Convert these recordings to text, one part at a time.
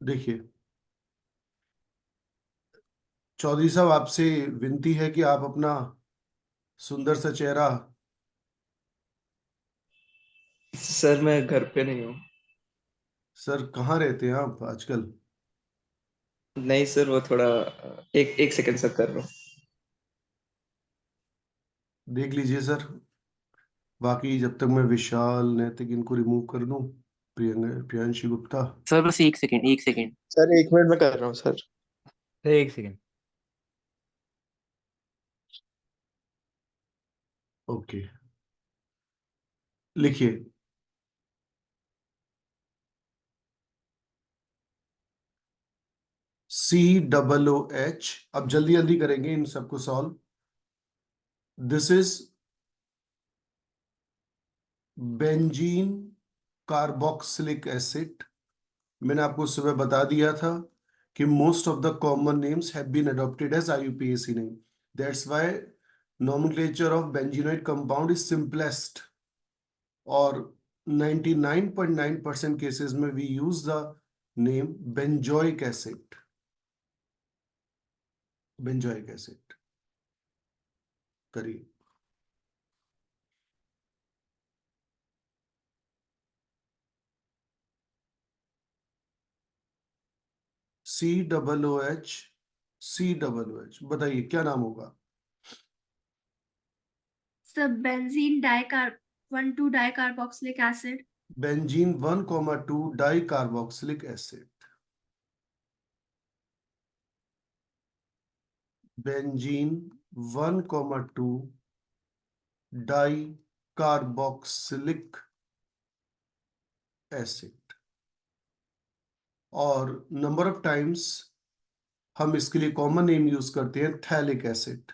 देखिए चौधरी साहब, आपसे विनती है कि आप अपना सुंदर सा चेहरा। सर मैं घर पे नहीं हूँ। सर कहाँ रहते हैं आप आजकल? नहीं सर, वो थोड़ा एक एक सेकंड सर कर रहा हूँ। देख लीजिए सर। बाकी जब तक मैं विशाल नैतिक इनको रिमूव कर दूं, प्रियांशी गुप्ता। सर बस एक सेकेंड, एक सेकेंड। सर 1 मिनट में कर रहा हूँ सर। सर एक सेकेंड। ओके, लिखिए। COOH। अब जल्दी जल्दी करेंगे इन सबको solve. This is benzene carboxylic acid. मैंने आपको सुबह बता दिया था कि most of the common names have been adopted as IUPAC name. That's why nomenclature of benzenoid compound is simplest. और 99.9% केसेस में we use the name benzoic acid. Benzoic acid करिए। COOH बताइए क्या नाम होगा? सब benzene डाइकार 1,2 dicarboxylic acid. Benzene 1,2 di carboxylic acid. Benzene 1,2 di carboxylic acid. और number of times हम इसके लिए कॉमन नेम यूज करते हैं phthalic acid.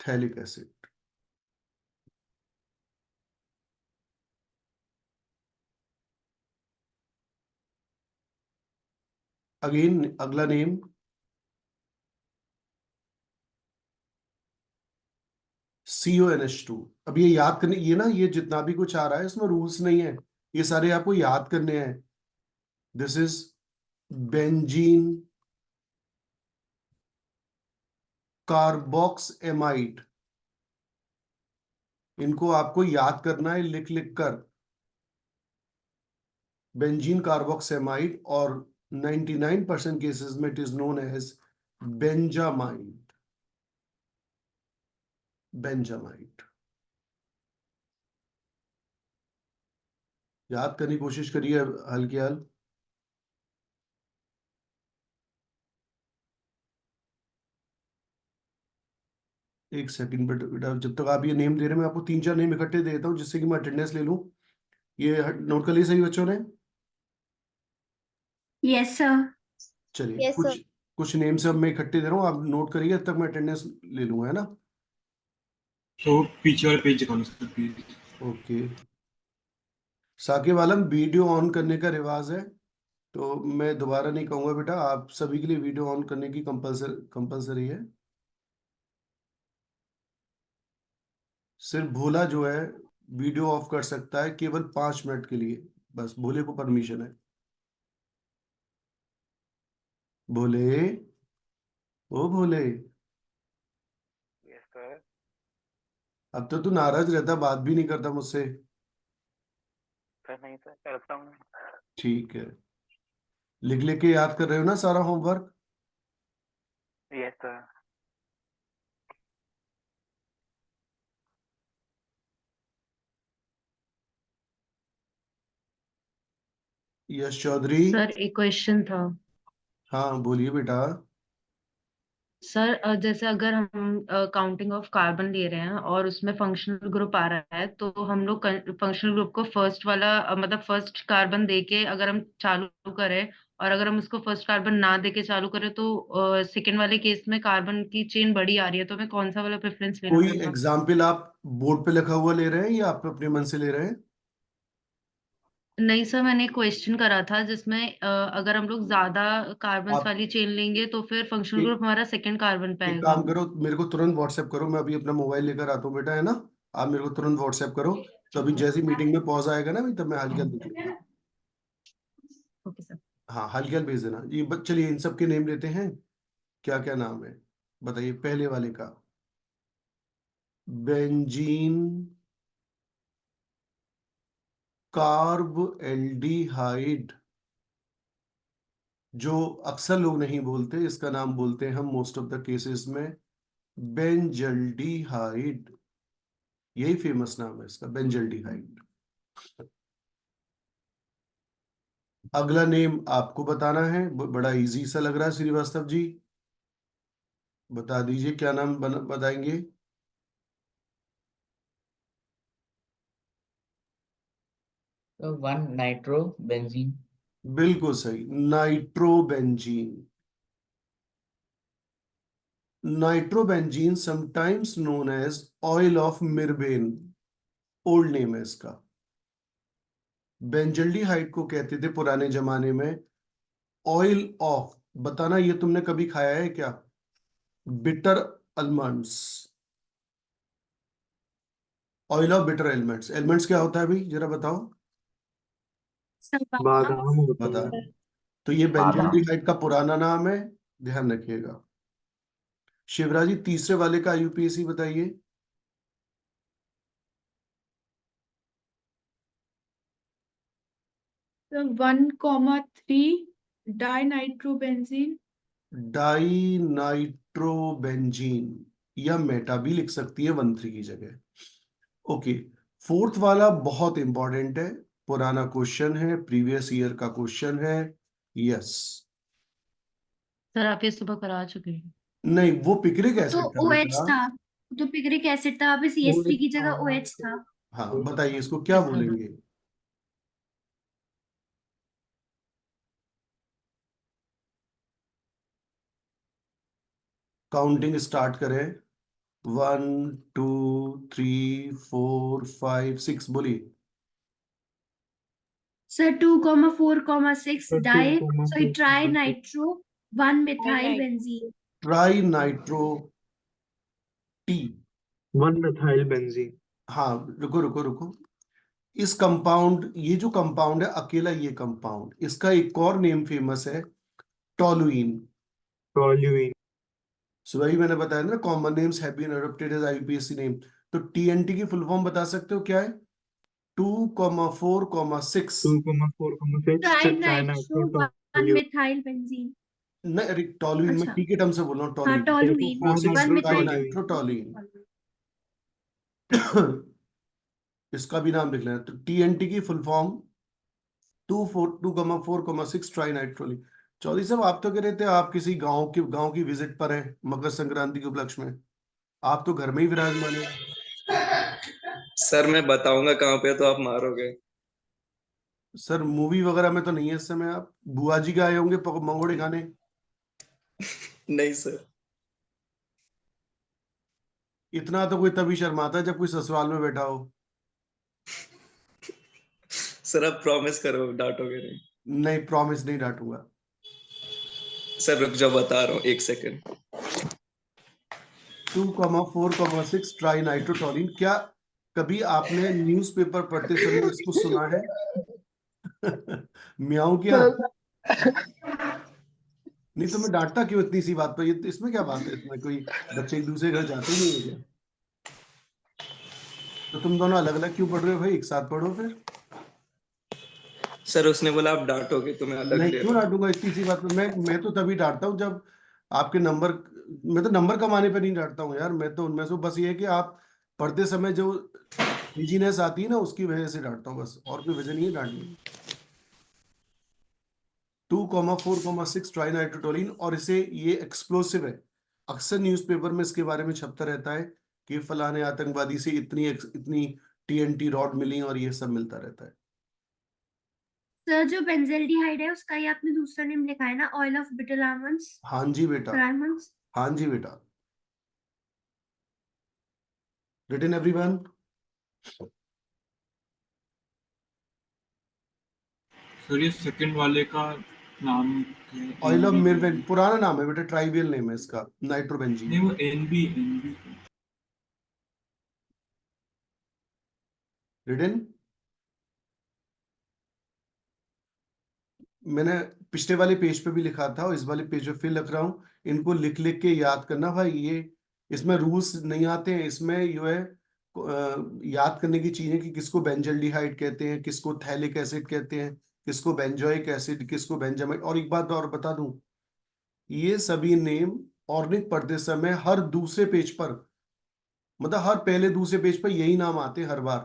Phthalic acid. Again अगला नेम CONH2। अब ये याद करने, ये ना, ये जितना भी कुछ आ रहा है इसमें रूल्स नहीं है, ये सारे आपको याद करने हैं। This is benzene carboxamide. इनको आपको याद करना है लिख लिख कर। Benzene carboxamide. और 99% केसेस में it is known as benzamide. Benzamide. याद करने की कोशिश करिए हल्के हल। एक सेकंड बेटा, जब तक आप ये नेम दे रहे हैं मैं आपको तीन चार नेम इकट्ठे दे देता हूँ जिससे कि मैं अटेंडेंस ले लूँ। ये नोट कर लिए सही बच्चों ने? Yes sir. चलिए, यस कुछ सर। कुछ नेम से अब मैं इकट्ठे दे रहा हूँ, आप नोट करिए, तब तक मैं अटेंडेंस ले लूंगा, है ना? तो पीछे वाले पेज दिखाओ सर प्लीज। ओके। साकिब आलम, वीडियो ऑन करने का रिवाज है, तो मैं दोबारा नहीं कहूंगा बेटा, आप सभी के लिए वीडियो ऑन करने की कंपलसरी है। सिर्फ भोला जो है वीडियो ऑफ कर सकता है केवल 5 मिनट के लिए, बस भोले को परमिशन है। भोले, ओ भोले। Yes sir. अब तो तू नाराज रहता, बात भी नहीं करता मुझसे। सर नहीं सर, करता हूँ। ठीक है, लिख लिख के याद कर रहे हो ना सारा homework? Yes sir. Yash Chaudhary. Sir एक क्वेश्चन था। हाँ बोलिए बेटा। सर जैसे अगर हम काउंटिंग ऑफ कार्बन ले रहे हैं और उसमें फंक्शनल ग्रुप आ रहा है, तो हम लोग फंक्शनल ग्रुप को फर्स्ट वाला मतलब फर्स्ट कार्बन देके अगर हम चालू करें, और अगर हम उसको फर्स्ट कार्बन ना देके चालू करें तो सेकेंड वाले केस में कार्बन की चेन बड़ी आ रही है, तो हमें कौन सा वाला प्रेफरेंस लेना कोई पड़ेगा? एग्जाम्पल आप बोर्ड पे लिखा हुआ ले रहे हैं या आप अपने मन से ले रहे हैं? नहीं सर, मैंने क्वेश्चन करा था जिसमें अगर हम लोग ज्यादा कार्बन आप वाली चेन लेंगे तो फिर फंक्शनल एक ग्रुप हमारा सेकेंड कार्बन पे एक आएगा। काम करो, मेरे को तुरंत व्हाट्सएप करो, मैं अभी अपना मोबाइल लेकर आता हूँ बेटा, है ना? आप मेरे को तुरंत व्हाट्सएप करो, तो अभी जैसी मीटिंग में पॉज आएगा ना अभी, तब मैं हल्का लिख लूंगा। Okay sir. हाँ हल्का भेज देना ये। चलिए इन सब के नेम लेते हैं, क्या क्या नाम है बताइए। पहले वाले का बेंजीन कार्ब एल्डिहाइड, जो अक्सर लोग नहीं बोलते, इसका नाम बोलते हैं हम मोस्ट ऑफ द केसेस में बेंजल्डिहाइड। यही फेमस नाम है इसका, बेंजल्डिहाइड। अगला नेम आपको बताना है, बड़ा इजी सा लग रहा है श्रीवास्तव जी, बता दीजिए क्या नाम बताएंगे। So 1-nitrobenzene. बिल्कुल सही, nitrobenzene. Nitrobenzene sometimes known as oil of mirbane, old name है इसका। बेंजल्डिहाइड को कहते थे पुराने जमाने में ऑयल ऑफ, बताना ये तुमने कभी खाया है क्या, bitter almonds. Oil of bitter elements, elements क्या होता है भाई जरा बताओ। बादाम होता है। बादाम। तो ये बेंजल्डिहाइड का पुराना नाम है, ध्यान रखिएगा। शिवराज जी तीसरे वाले का यूपीएससी बताइए। So 1,3 dinitrobenzene. डाई नाइट्रोबेंजीन, या मेटा भी लिख सकती है 1,3 की जगह। ओके, फोर्थ वाला बहुत इंपॉर्टेंट है, पुराना क्वेश्चन है, प्रीवियस ईयर का क्वेश्चन है। यस, सर आप ये सुबह करा चुके हैं। नहीं वो पिक्रिक तो एसिड था OH बेटा। था, तो पिक्रिक एसिड था, अभी CH3 की जगह OH था। हाँ बताइए इसको क्या Yes, sir. बोलेंगे। काउंटिंग स्टार्ट करें, 1 2 3 4 5 6 बोलिए। Sir 2,4,6 Sir, di 2,4,6 sorry tri nitro 1 methyl benzene. Tri nitro T. 1-methylbenzene. हाँ रुको रुको रुको, इस कंपाउंड, ये जो कंपाउंड है अकेला, ये कंपाउंड, इसका एक और नेम फेमस है, टोलुइन। Toluene. सो वही मैंने बताया ना, common names have been adopted as IUPAC name. तो टीएनटी की फुल फॉर्म बता सकते हो क्या है। 2,4,6 2,4,6 tri nitro 1 toluene. Methyl benzene. नहीं अरे टोलुइन में अच्छा। टी के टर्म से बोल रहा हूँ, हाँ टोलुइन। Toluene 2,4,6 1 methyl ट्राइनाइट्रोटोलुइन। इसका भी नाम लिख लेना। तो टीएनटी की फुल फॉर्म 2,4,6 ट्राइनाइट्रोलिन। चौधरी साहब आप तो कह रहे थे आप किसी गांव की विजिट पर हैं मकर संक्रांति के उपलक्ष्य में, आप तो घर में ही विराजमान हैं। सर मैं बताऊंगा कहाँ पे तो आप मारोगे। सर मूवी वगैरह में तो नहीं है इस समय आप, बुआ जी के आए होंगे मंगोड़े खाने। नहीं सर। इतना तो कोई तभी शर्माता है जब कोई ससुराल में बैठा हो। सर आप प्रॉमिस करो डांटोगे नहीं। नहीं प्रॉमिस नहीं डांटूंगा। सर रुक जाओ बता रहा हूँ 1 सेकंड। 2,4,6 ट्राइनाइट्रोटोलिन। क्या कभी आपने न्यूज़पेपर पढ़ते समय इसको सुना है। म्याऊं क्या। नहीं तो मैं डांटता क्यों इतनी सी बात पर, ये इसमें क्या बात है, इसमें कोई बच्चे एक दूसरे घर जाते ही नहीं है क्या। तो तुम दोनों अलग अलग क्यों पढ़ रहे हो भाई, एक साथ पढ़ो फिर। सर उसने बोला आप डांटोगे तो मैं अलग नहीं ले क्यों रहा हूँ। डांटूंगा इतनी सी बात पे, मैं तो तभी डांटता हूँ जब आपके नंबर, मैं तो नंबर कमाने पे नहीं डांटता हूँ यार, मैं तो उनमें से बस ये है कि आप पढ़ते समय जो इजीनेस आती है ना उसकी वजह से डांटता हूँ बस, और कोई वजह नहीं है डांटने की। 2,4,6 ट्राइनाइट्रोटोलिन, और इसे ये एक्सप्लोसिव है, अक्सर न्यूज़पेपर में इसके बारे में छपता रहता है कि फलाने आतंकवादी से इतनी इतनी टीएनटी रॉड मिली, और ये सब मिलता रहता है। सर जो बेंजल्डिहाइड है उसका ही आपने दूसरा नेम लिखा है ना, ऑयल ऑफ बिटर आलमंड्स। हाँ जी बेटा, आलमंड्स। हाँ जी बेटा। Written everyone. सर ये सेकंड वाले का नाम क्या है? Oil of NB? मिर्वेन पुराना नाम है बेटा, ट्राइबियल नेम है इसका, नाइट्रोबेंजीन। नहीं वो NB रिडन? मैंने पिछले वाले पेज पे भी लिखा था और इस वाले पेज पे फिर लिख रहा हूं, इनको लिख लिख के याद करना भाई। ये इसमें रूल्स नहीं आते हैं, इसमें ये है याद करने की चीजें कि किसको बेंजल्डिहाइड कहते हैं, किसको थैलिक एसिड कहते हैं, किसको बेंजोइक एसिड, किसको बेंजामाइड। और एक बात और बता दूं, ये सभी नेम ऑर्निक पढ़ते समय हर दूसरे पेज पर, मतलब हर पहले दूसरे पेज पर यही नाम आते हैं हर बार।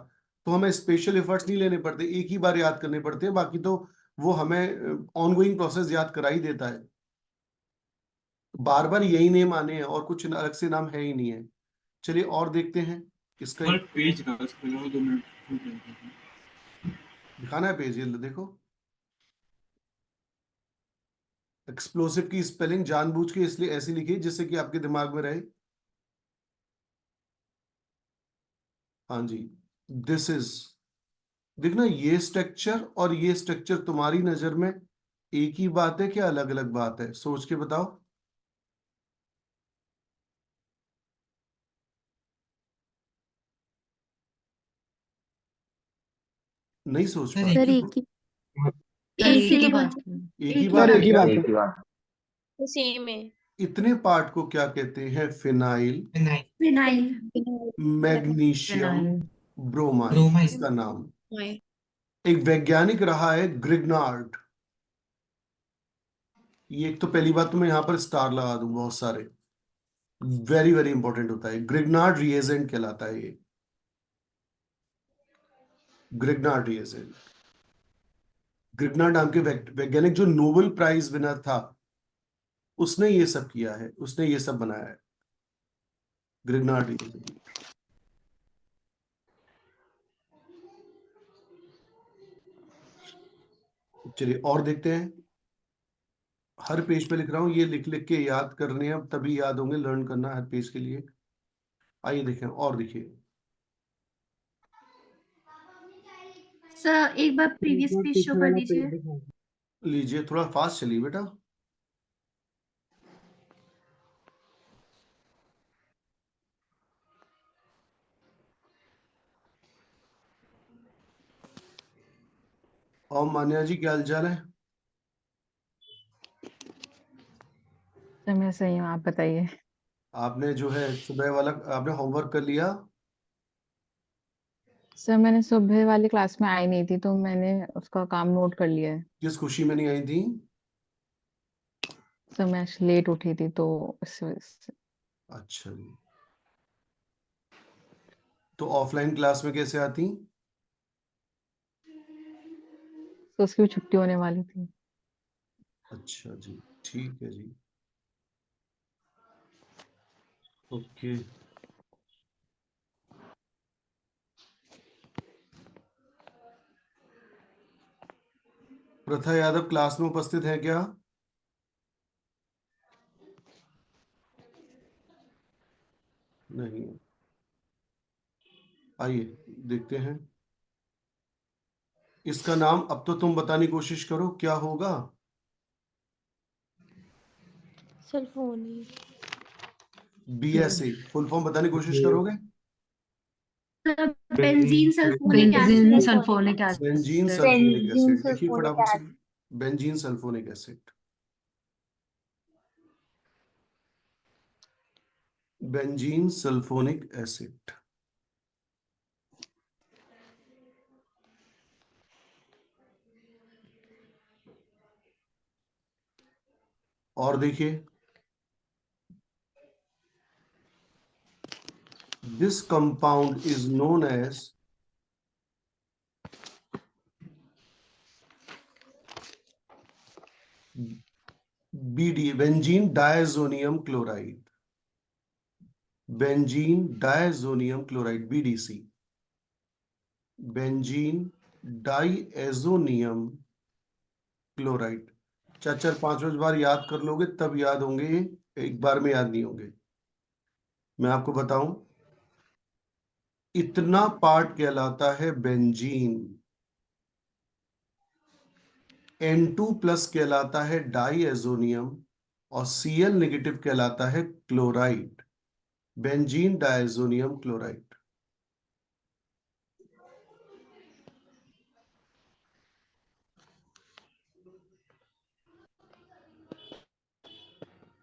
तो हमें स्पेशल एफर्ट्स नहीं लेने पड़ते, एक ही बार याद करने पड़ते हैं, बाकी तो वो हमें ऑनगोइंग प्रोसेस याद करा ही देता है। बार बार यही नेम आने हैं और कुछ अलग से नाम है ही नहीं है। चलिए और देखते हैं इसका। सर पेज का पहले 2 मिनट। दिखाना है पेज, ये देखो। एक्सप्लोसिव की स्पेलिंग जानबूझ के इसलिए ऐसी लिखी जिससे कि आपके दिमाग में रहे। हाँ जी, दिस इज, देखना ये स्ट्रक्चर और ये स्ट्रक्चर तुम्हारी नजर में एक ही बात है क्या अलग अलग बात है? सोच के बताओ। नहीं सोच पा सर रहे? एक ही सर एक एक ही ही बात बात है। एक ही एक बात है क्या? एक ही बात। सेम है। इतने पार्ट को क्या कहते हैं? Phenyl, phenyl. Magnesium, phenyl. Bromide, इसका नाम। एक वैज्ञानिक रहा है ग्रिग्नार्ड। ये एक तो पहली बात तो मैं यहाँ पर स्टार लगा दूंगा बहुत सारे, वेरी वेरी इंपॉर्टेंट होता है। ग्रिग्नार्ड रिएजेंट कहलाता है ये, ग्रिग्नार्ड रिएजेंट। ग्रिग्नार्ड नाम के वैज्ञानिक जो नोबेल प्राइज विनर था, उसने ये सब किया है, उसने ये सब बनाया है, ग्रिग्नार्ड रिएजेंट। चलिए और देखते हैं। हर पेज पे लिख रहा हूं, ये लिख लिख के याद करने हैं, तभी याद होंगे, लर्न करना हर पेज के लिए। आइए देखें और देखिए। सर एक बार प्रीवियस पेज शो कर दीजिए। लीजिए, थोड़ा फास्ट चलिए बेटा। और मान्या जी क्या हालचाल है? सर मैं सही हूँ, आप बताइए। आपने जो है सुबह वाला आपने होमवर्क कर लिया? सर मैंने सुबह वाली क्लास में आई नहीं थी तो मैंने उसका काम नोट कर लिया है। किस खुशी में नहीं आई थी? सर मैं लेट उठी थी तो इस वजह से। अच्छा जी, तो ऑफलाइन क्लास में कैसे आती? तो उसकी भी छुट्टी होने वाली थी। अच्छा जी, ठीक है जी, ओके। प्रथा यादव क्लास में उपस्थित है क्या? नहीं। आइए देखते हैं इसका नाम। अब तो तुम बताने की कोशिश करो क्या होगा। सल्फोनी। BSA फुल फॉर्म बताने की कोशिश करोगे? Sir benzene sulphonic benzene acid. Sulphonic benzene acid. Sulphonic acid, देखिए फटाफट से। Benzene sulphonic acid, benzene sulphonic acid. और देखिए, this compound is known as BD, benzene diazonium chloride, benzene diazonium chloride, BDC, benzene diazonium chloride. 4-4 5 बार याद कर लोगे तब याद होंगे, एक बार में याद नहीं होंगे। मैं आपको बताऊं, इतना पार्ट कहलाता है बेंजीन, N2+ कहलाता है डाइएजोनियम और Cl नेगेटिव कहलाता है क्लोराइड, बेंजीन डाइएजोनियम क्लोराइड।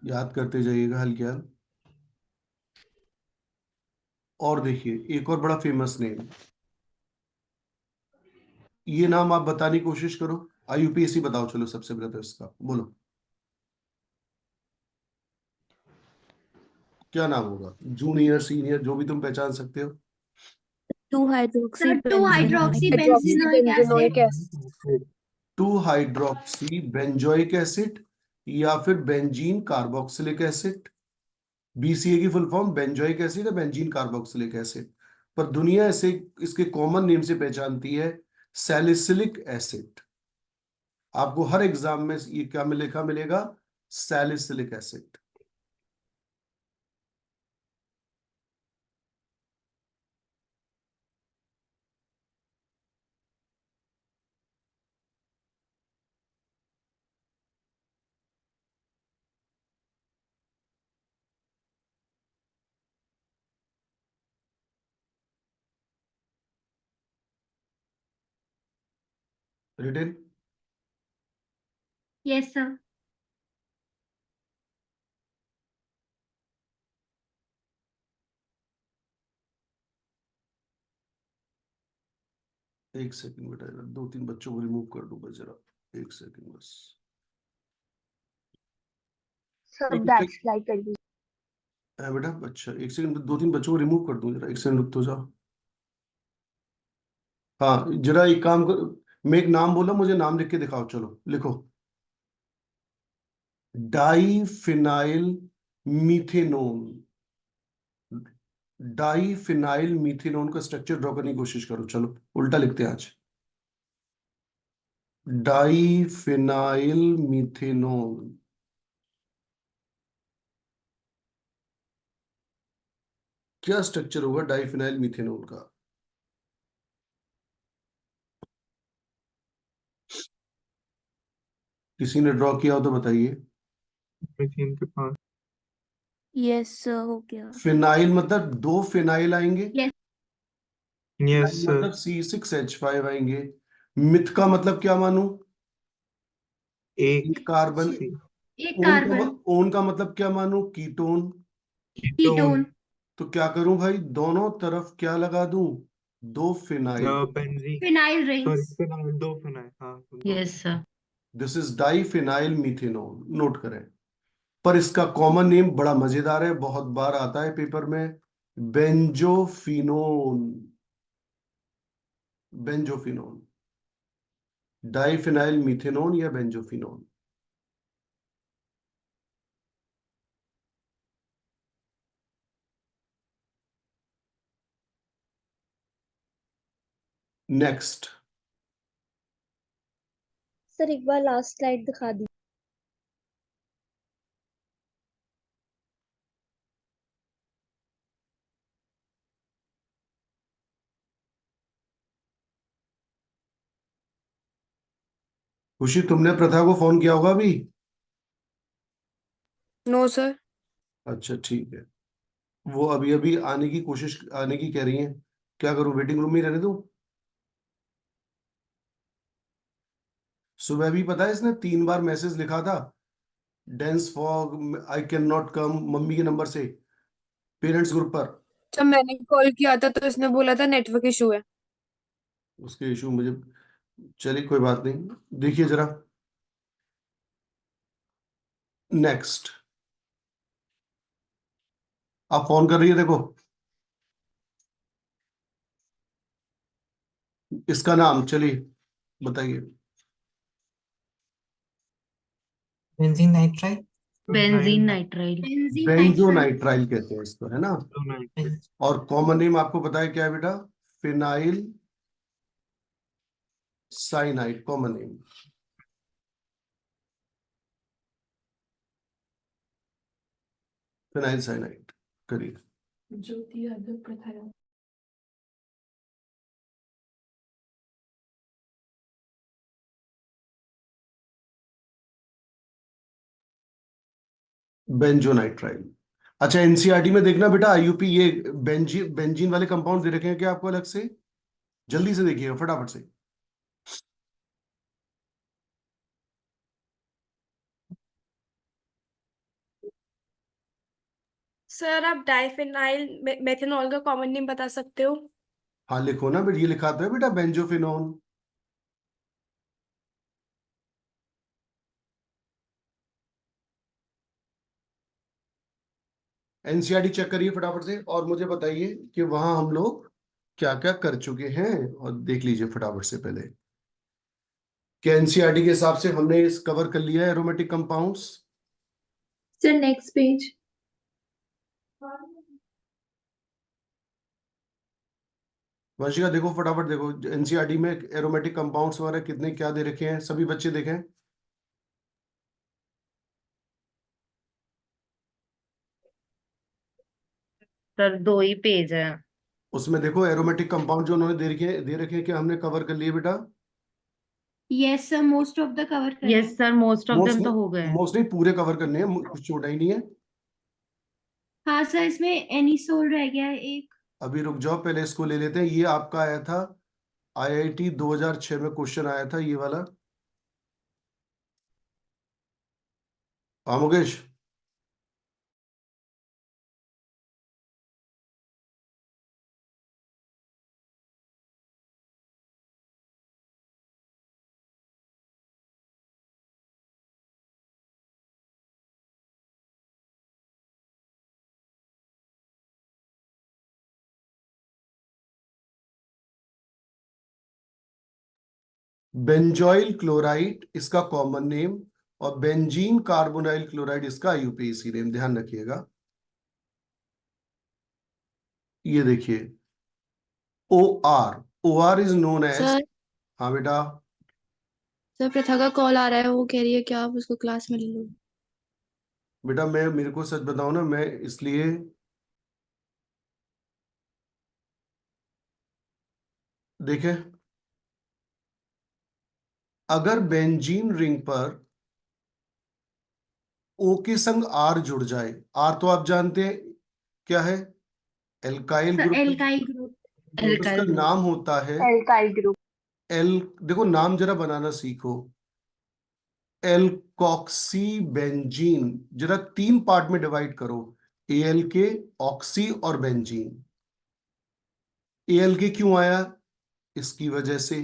याद करते जाइएगा हल्के। और देखिए एक और बड़ा फेमस नेम, ये नाम आप बताने की कोशिश करो, IUPAC बताओ, चलो सबसे पहले तो इसका बोलो क्या नाम होगा, जूनियर सीनियर जो भी तुम पहचान सकते हो। 2-hydroxybenzenoic acid. 2-हाइड्रोक्सी बेंजोइक एसिड या फिर बेंजीन कार्बोक्सिलिक एसिड। BCA की फुल फॉर्म बेंजोइक एसिड या बेंजीन कार्बोक्सिलिक एसिड, पर दुनिया इसे इसके कॉमन नेम से पहचानती है सैलिसिलिक एसिड। आपको हर एग्जाम में ये क्या लिखा मिलेगा, salicylic acid. Written Yes, sir. एक सेकंड बेटा, जरा 2-3 बच्चों को रिमूव कर दूंगा जरा, एक सेकंड बस। सर एक बैक सेकंड स्लाइड कर दीजिए। है बेटा, अच्छा एक सेकंड, 2-3 बच्चों को रिमूव कर दूं जरा, एक सेकंड रुक तो जाओ। हाँ जरा एक काम कर, मैं एक नाम बोला, मुझे नाम लिख के दिखाओ, चलो लिखो। डाईफिनाइल मीथेनोन। डाईफिनाइल मीथेनोन का स्ट्रक्चर ड्रॉ करने की कोशिश करो, चलो उल्टा लिखते हैं आज। डाईफिनाइल मीथेनोन, क्या स्ट्रक्चर होगा डाईफिनाइल मीथेनोन का? किसी ने ड्रॉ किया हो तो बताइए। मीथेन के पास यस सर हो गया। फिनाइल मतलब 2 फिनाइल आएंगे। Yes. यस फिनाइल सर मतलब C6H5 आएंगे। मिथ का मतलब क्या मानूं? एक कार्बन। सी एक कार्बन। ओन का मतलब क्या मानूं? कीटोन। Ketone ketone. तो क्या करूं भाई, दोनों तरफ क्या लगा दूं? 2 phenyl. Benzene phenyl sorry rings. Phenyl दो फिनाइल हाँ दो yes sir. This is diphenyl methanone, note करें। पर इसका कॉमन नेम बड़ा मजेदार है, बहुत बार आता है पेपर में, बेंजोफिनोन। बेंजोफिनोन, डाईफिनाइल मीथेनोन या बेंजोफिनोन। नेक्स्ट, सर एक बार लास्ट स्लाइड दिखा दीजिए। खुशी तुमने प्रथा को फोन किया होगा अभी? No sir. अच्छा ठीक है, वो अभी अभी आने की कह रही है, क्या करूं, वेटिंग रूम में ही रहने दूं? सुबह भी पता है इसने 3 बार मैसेज लिखा था, dense fog, I can not come, mummy के नंबर से पेरेंट्स ग्रुप पर। जब मैंने कॉल किया था तो इसने बोला था नेटवर्क इशू है। उसके इशू मुझे, चलिए कोई बात नहीं, देखिए जरा नेक्स्ट। आप फोन कर रही है, देखो इसका नाम, चलिए बताइए। Benzene nitrile. Benzene nitrile. Benzene benzo nitrile. Nitrile कहते हैं इसको, है ना? नाइट्राइल और कॉमन नेम आपको पता है क्या है बेटा? Phenyl cyanide, common name. Phenyl cyanide करिए। ज्योति यादव प्रथा। बेंजोनाइट्राइल। अच्छा एनसीईआरटी में देखना बेटा, IUP ये बेंजीन वाले कंपाउंड दे रखे हैं क्या आपको अलग से? जल्दी से देखिएगा फटाफट से। सर आप डाइफेनाइल मेथनॉल का कॉमन नेम बता सकते हो? हाँ लिखो ना बेटा, ये लिखा था बेटा बेंजोफिनोन। एनसीईआरटी चेक करिए फटाफट से और मुझे बताइए कि वहां हम लोग क्या क्या कर चुके हैं, और देख लीजिए फटाफट से पहले कि एनसीईआरटी के हिसाब से हमने इस कवर कर लिया है aromatic compounds. Sir next page. Vanshika देखो फटाफट देखो एनसीईआरटी में एरोमेटिक कंपाउंड्स वगैरह कितने क्या दे रखे हैं, सभी बच्चे देखें। सर 2 ही पेज है। उसमें देखो एरोमेटिक कंपाउंड जो उन्होंने दे रखे हैं कि हमने कवर कर लिए बेटा। Yes sir, most of the cover कर yes sir, most of most them तो हो गए। मोस्ट नहीं, पूरे कवर करने हैं, कुछ छोटा ही नहीं है। हाँ सर, इसमें एनिसोल रह गया है एक। अभी रुक जाओ, पहले इसको ले लेते हैं। ये आपका आया था आईआईटी 2006 में, क्वेश्चन आया था ये वाला। हाँ मुकेश। बेंजॉइल क्लोराइड इसका कॉमन नेम, और बेंजीन कार्बोनाइल क्लोराइड इसका आईयूपीएसी नेम, ध्यान रखिएगा। ये देखिए O R is known as. Sir हाँ बेटा। सर प्रथा का कॉल आ रहा है, वो कह रही है कि आप उसको क्लास में ले लो। बेटा मैं मेरे को सच बताऊं ना, मैं इसलिए देखे, अगर बेंजीन रिंग पर ओ के संग आर जुड़ जाए, आर तो आप जानते हैं क्या है, alkyl sir group, alkyl group. तो उसका एल्काइल ग्रुप। नाम होता है एल्काइल ग्रुप। एल। देखो नाम जरा बनाना सीखो, एल्कॉक्सी बेंजीन। जरा 3 पार्ट में डिवाइड करो, एल के, ऑक्सी और बेंजीन। एल के क्यों आया, इसकी वजह से।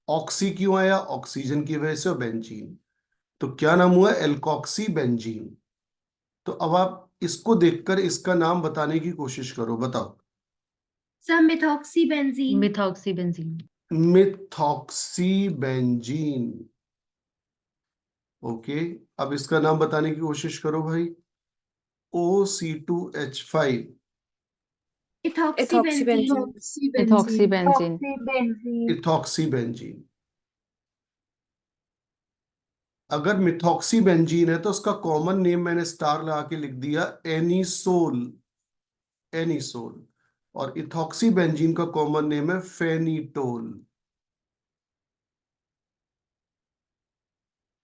ऑक्सी क्यों आया, ऑक्सीजन की वजह से, और बेंजीन। तो क्या नाम हुआ, एल्कॉक्सी बेंजीन। तो अब आप इसको देखकर इसका नाम बताने की कोशिश करो, बताओ। Sir methoxy benzene. Methoxy benzene. Methoxy benzene. Okay, अब इसका नाम बताने की कोशिश करो भाई। O C2H5। Ethoxy ethoxy benzene. Benzene. Ethoxy benzene. Ethoxy benzene. अगर मिथॉक्सी बेंजीन है तो उसका कॉमन नेम मैंने स्टार लगा के लिख दिया, एनिसोल। एनिसोल। और इथॉक्सी बेंजीन का कॉमन नेम है फेनिटोल।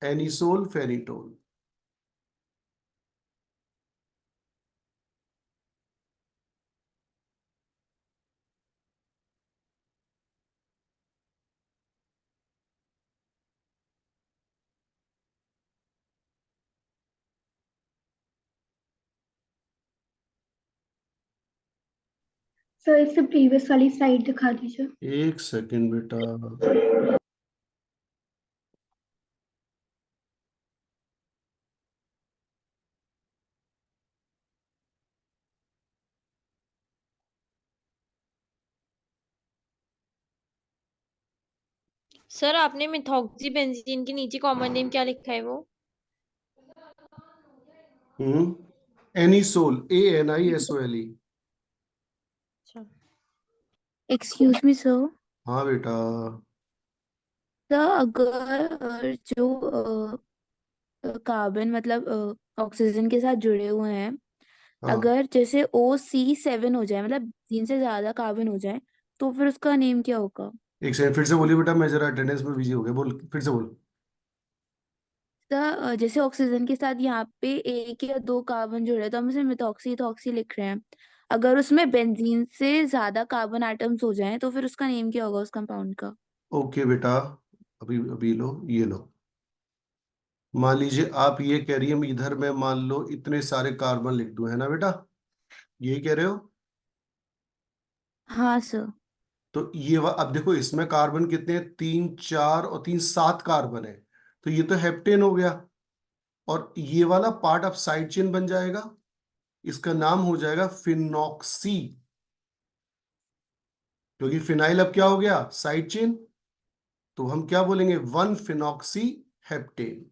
एनिसोल फेनिटोल। सर इससे प्रीवियस वाली स्लाइड दिखा दीजिए। एक सेकंड बेटा। सर आपने मिथॉक्सी बेंजीन के नीचे कॉमन नेम क्या लिखा है वो? Anisole, ANISOLE। अच्छा। Excuse me sir. हाँ बेटा। सर अगर जो कार्बन मतलब ऑक्सीजन के साथ जुड़े हुए हैं, हाँ अगर जैसे OC7 हो जाए, मतलब 3 से ज्यादा कार्बन हो जाए, तो फिर उसका नेम क्या होगा? एक सेकंड, फिर से बोलिए बेटा, मैं जरा अटेंडेंस में बिजी हो गया, बोल फिर से बोल। सर जैसे ऑक्सीजन के साथ यहाँ पे 1 या 2 कार्बन जुड़े हैं, तो हम इसे मिथॉक्सी इथॉक्सी लिख रहे हैं। अगर उसमें बेंजीन से ज्यादा कार्बन एटम्स हो जाएं, तो फिर उसका नेम क्या होगा उस कंपाउंड का? ओके बेटा, अभी अभी लो, ये लो। मान लीजिए आप ये कह रही है, इधर मैं मान लो इतने सारे कार्बन लिख दूं, है ना बेटा। यही कह रहे हो? हाँ सर। तो अब देखो इसमें कार्बन कितने हैं? 3 4 और 3 7 कार्बन है। तो ये तो हेप्टेन हो गया। और ये वाला पार्ट अब साइड चेन बन जाएगा, इसका नाम हो जाएगा फिनॉक्सी, क्योंकि फिनाइल अब क्या हो गया? Side chain. तो हम क्या बोलेंगे? 1 phenoxy heptane.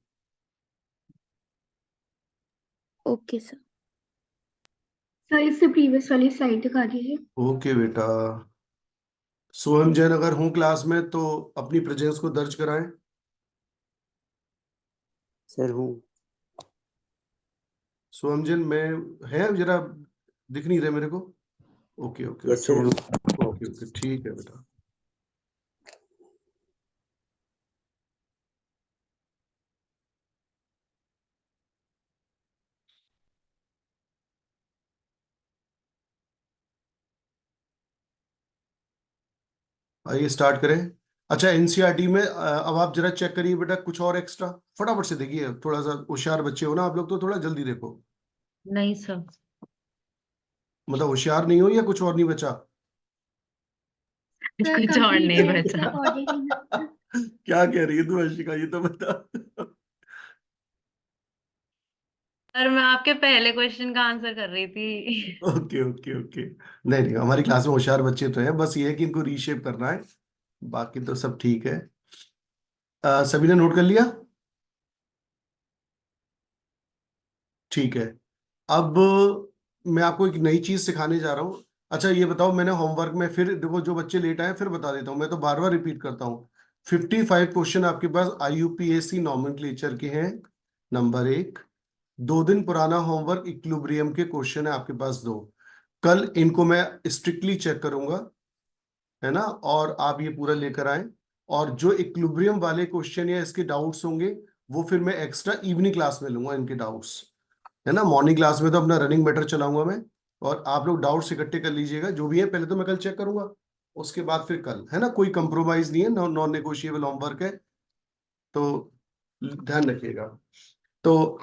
Okay sir. Sir इससे प्रीवियस वाली स्लाइड दिखा दीजिए। ओके बेटा। सोहम जैन अगर हूं क्लास में तो अपनी प्रेजेंस को दर्ज कराएं। सर हूँ। सोहम जैन में है जरा, दिख नहीं रहे मेरे को। ओके ओके, यस सर छोड़। हूँ। ओके ओके, ठीक है बेटा। आइए स्टार्ट करें। अच्छा, एनसीईआरटी में अब आप जरा चेक करिए बेटा, कुछ और एक्स्ट्रा फटाफट से देखिए। थोड़ा सा होशियार बच्चे हो ना आप लोग, तो थोड़ा जल्दी देखो। नहीं सर। मतलब होशियार नहीं हो या कुछ और नहीं बचा? सर कुछ और कंप्लीट नहीं टेंस बचा। अकॉर्डिंग। क्या कह रही है तू हर्षिका, ये तो बता। सर मैं आपके पहले क्वेश्चन का आंसर कर रही थी। Okay okay okay. नहीं नहीं, हमारी क्लास में होशियार बच्चे तो हैं, बस ये है कि इनको रीशेप करना है। बाकी तो सब ठीक है। सभी ने नोट कर लिया? ठीक है। अब मैं आपको एक नई चीज सिखाने जा रहा हूँ। अच्छा ये बताओ, मैंने होमवर्क में, फिर देखो जो बच्चे लेट आए फिर बता देता हूँ, मैं तो बार बार रिपीट करता हूँ। 55 क्वेश्चन आपके पास IUPAC नॉमेनक्लेचर के हैं, नंबर 1। 2 दिन पुराना होमवर्क इक्विलिब्रियम के क्वेश्चन है आपके पास 2। कल इनको मैं स्ट्रिक्टली चेक करूंगा, है ना, और आप ये पूरा लेकर आए। और जो इक्विलिब्रियम वाले क्वेश्चन या इसके डाउट्स होंगे वो फिर मैं एक्स्ट्रा इवनिंग क्लास में लूंगा, इनके डाउट्स, है ना। मॉर्निंग क्लास में तो अपना रनिंग मैटर चलाऊंगा मैं, और आप लोग डाउट्स इकट्ठे कर लीजिएगा जो भी है। पहले तो मैं कल चेक करूंगा, उसके बाद फिर कल, है ना। कोई कंप्रोमाइज नहीं है, नॉन नेगोशिएबल होमवर्क है, तो ध्यान रखिएगा। तो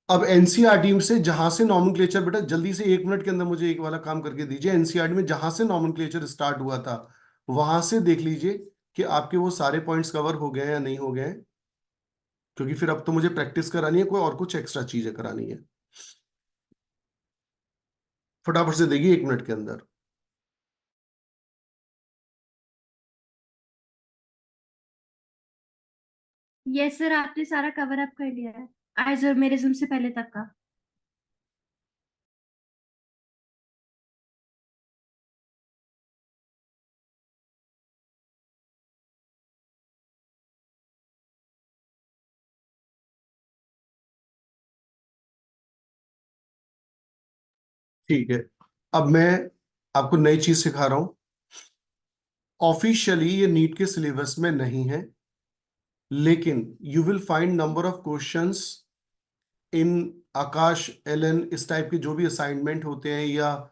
अब एनसीईआरटी से जहां से नॉमेनक्लेचर, बेटा जल्दी से 1 मिनट के अंदर मुझे एक वाला काम करके दीजिए। एनसीईआरटी में जहां से नॉमेनक्लेचर स्टार्ट हुआ था वहां से देख लीजिए कि आपके वो सारे पॉइंट्स कवर हो गए हैं या नहीं हो गए हैं, क्योंकि फिर अब तो मुझे प्रैक्टिस करानी है, कोई और कुछ एक्स्ट्रा चीजें करानी है। फटाफट से देखिए 1 मिनट के अंदर। यस सर, आपने सारा कवर अप कर लिया है आइसोमेरिज्म से पहले तक का। ठीक है। अब मैं आपको नई चीज सिखा रहा हूं। ऑफिशियली ये नीट के सिलेबस में नहीं है, लेकिन you will find number of questions in Aakash Allen, इस टाइप के जो भी असाइनमेंट होते हैं, या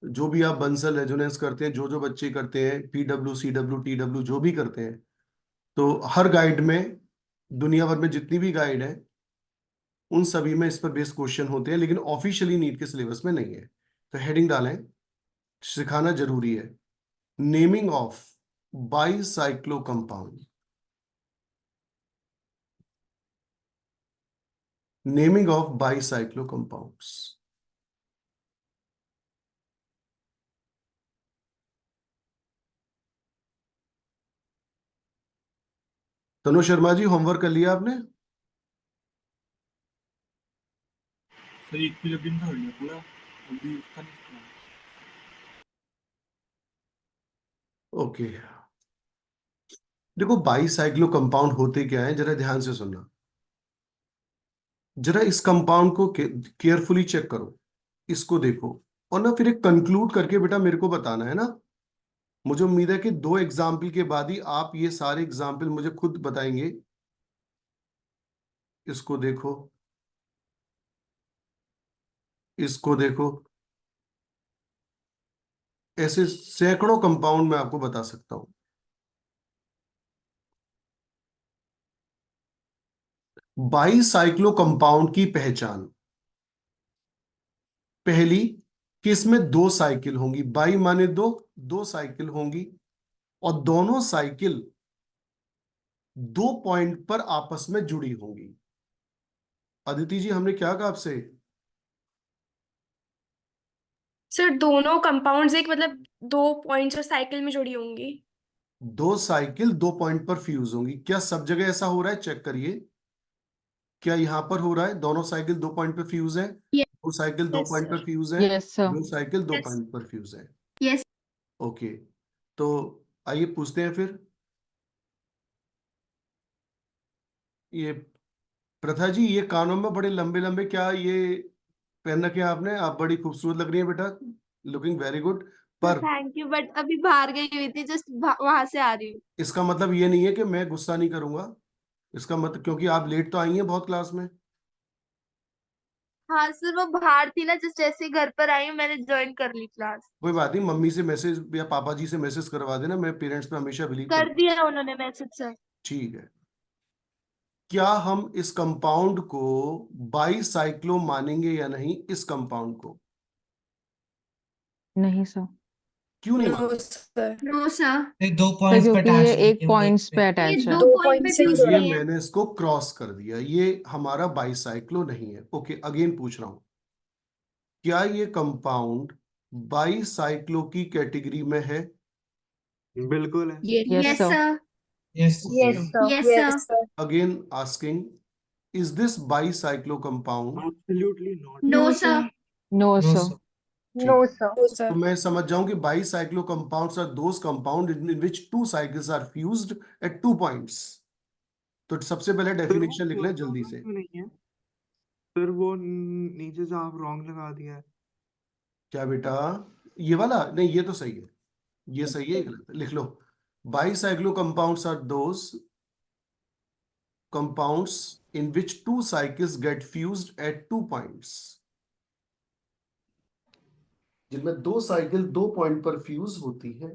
जो भी आप बंसल रेजोनेंस करते हैं, जो जो बच्चे करते हैं, PW CW TW जो भी करते हैं, तो हर गाइड में, दुनिया भर में जितनी भी गाइड है उन सभी में इस पर बेस्ड क्वेश्चन होते हैं, लेकिन ऑफिशियली नीट के सिलेबस में नहीं है। तो हेडिंग डालें, सिखाना जरूरी है। Naming of bicyclo compound, naming of bicyclo compounds. Tanu Sharma ji, homework कर लिया आपने? सर इक्विलिब्रियम का हो गया पूरा, अभी उसका नहीं करना। ओके। देखो बाईसाइक्लो कंपाउंड होते क्या है, जरा ध्यान से सुनना। जरा इस कंपाउंड को केयरफुली चेक करो, इसको देखो, और ना फिर एक कंक्लूड करके बेटा मेरे को बताना, है ना। मुझे उम्मीद है कि 2 एग्जाम्पल के बाद ही आप ये सारे एग्जाम्पल मुझे खुद बताएंगे। इसको देखो, इसको देखो, ऐसे सैकड़ों कंपाउंड मैं आपको बता सकता हूं। बाईसाइक्लो कंपाउंड की पहचान, पहली, कि इसमें 2 साइकिल होंगी, बाई माने 2 साइकिल होंगी, और दोनों साइकिल 2 पॉइंट पर आपस में जुड़ी होंगी। अदिति जी, हमने क्या कहा आपसे? सर दोनों कंपाउंड्स एक मतलब 2 पॉइंट्स और साइकिल में जुड़ी होंगी। 2 साइकिल 2 पॉइंट पर फ्यूज होंगी। क्या सब जगह ऐसा हो रहा है? चेक करिए, क्या यहां पर हो रहा है? दोनों साइकिल 2 पॉइंट पर फ्यूज है, Yes. 2 cycle 2 Yes, point sir. पर फ्यूज है, yes sir. 2 cycle 2 Yes. Point पर फ्यूज है। Yes. ओके, तो आइए पूछते हैं फिर। ये प्रथा जी, ये कानों में बड़े लंबे लंबे क्या ये पहन रखे हैं आपने? आप बड़ी खूबसूरत लग रही है बेटा, लुकिंग वेरी गुड। पर थैंक यू, बट अभी बाहर गई हुई थी, जस्ट वहां से आ रही हूँ। इसका मतलब ये नहीं है कि मैं गुस्सा नहीं करूंगा, इसका मतलब क्योंकि आप लेट तो आई हैं बहुत क्लास में। हाँ सर, वो बाहर थी ना, जस्ट जैसे ही घर पर आई हूँ मैंने ज्वाइन कर ली क्लास। कोई बात नहीं, मम्मी से मैसेज या पापा जी से मैसेज करवा देना, मैं पेरेंट्स पे हमेशा बिलीव कर करता हूँ। दिया उन्होंने मैसेज सर। ठीक है। क्या हम इस कंपाउंड को बाईसाइक्लो मानेंगे या नहीं? इस कंपाउंड को नहीं सर। क्यों नहीं नो मानेंगे? सर। नो सर, ये 2 सर पॉइंट्स पे क्योंकि अटैच ये है, एक केवल एक पॉइंट्स पे पे। ये अटैच है। 2 2 पॉइंट पे पॉइंट्स से फ्यूज जुड़ा ये है। नहीं है। मैंने इसको क्रॉस कर दिया, ये हमारा बाईसाइक्लो नहीं है। ओके, अगेन पूछ रहा हूं, क्या ये कंपाउंड बाईसाइक्लो की कैटेगरी में है? बिल्कुल है। Yes Yes, sir. sir. Yes yes sir. Yes, Yes, sir. sir. Again asking, is this bicyclo compound? Absolutely not. No, sir. No no sir. Sir. No ठीक, सर। No, तो sir. मैं समझ जाऊं कि bicyclo compounds are those compound in which 2 cycles are fused at 2 points. तो सबसे पहले sir वो डेफिनेशन लिख लें फर्स्ट जल्दी वाला से। क्यों नहीं है? सर वो नीचे से आप रॉन्ग लगा दिया है। क्या बेटा? ये वाला नहीं, ये तो सही है, ये सही है, ये गलत है। लिख लो, bicyclo compounds are those compounds in which 2 cycles get fused at 2 points, जिनमें 2 साइकिल 2 पॉइंट पर फ्यूज होती है।